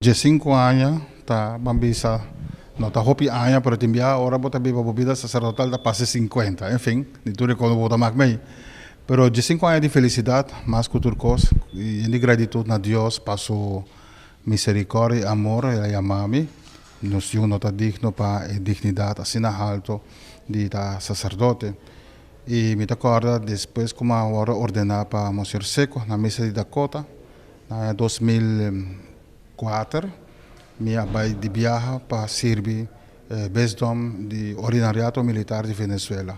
de 5 anos, tá bambisa, não tá hopi anos, pero timbia agora bota biba bebida sacerdotal da passe 50, enfim, de tudo quando bota mais bem. Pero de 5 anos de felicidade, mais que outra coisa, e de gratidão a Deus, passou misericórdia e amor, e a mami, nos dio nota digno para dignidade, assim na alto de sacerdote. E me acorda depois como agora ordenar para Monsieur Seco na missa de Dakota, em 2004, me abai de viaja para servir besdom de ordinariato militar de Venezuela.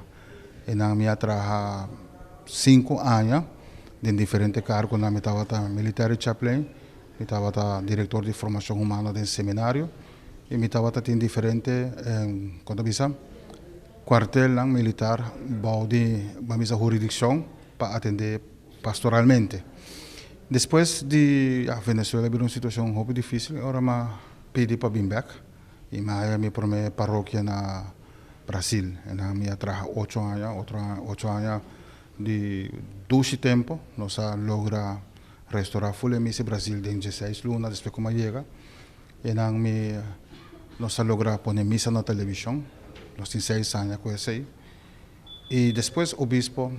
E na minha trabalha 5 anos em diferentes cargos, na minha estava military chaplain, me estava diretor de formação humana de seminário, e me estava em diferentes, quando bisa, quartel militar, de uma jurisdição para atender pastoralmente. Depois de Venezuela vir uma situação um pouco difícil, agora eu pedi para vir back e minha primeira paróquia na Brasil. Na minha trabalho 8 anos de 12 tempo, nós logra restaurar full missa Brasil em 16 lunas depois como chega. E nós logra pôr missa na televisão. Nós temos 6 anos com isso aí. E depois o bispo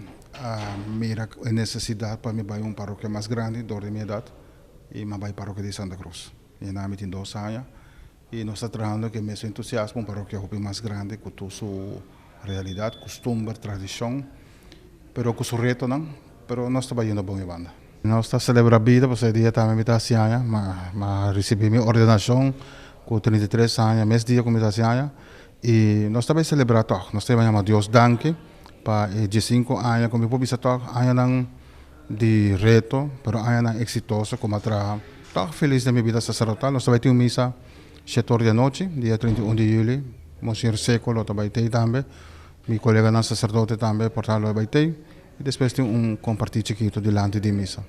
mira a necessidade para me ir uma paróquia mais grande, da minha idade, e me vai paróquia de Santa Cruz. E na tem 2 anos. E nós estamos trabalhando que mesmo entusiasmo, uma paróquia mais grande, com toda a sua realidade, costume, tradição, mas com o seu reto, não. Mas nós estamos indo bem banda. Nós estamos celebrando a vida, porque dia também me está assim, mas recebi minha ordenação com 33 anos, mês dia com 33 anos. E nós também celebramos, nós também chamamos Deus Danke, para de 5 anos, como eu posso dizer, anos de reto, mas anos exitosos, como trabalho. Estou feliz da minha vida sacerdotal, nós também temos missa 7 horas da noite, dia 31 de julho, Monsieur Seco, eu também também, meu colega não sacerdote também, portanto, eu também, e depois tem compartilho chiquito delante de missa.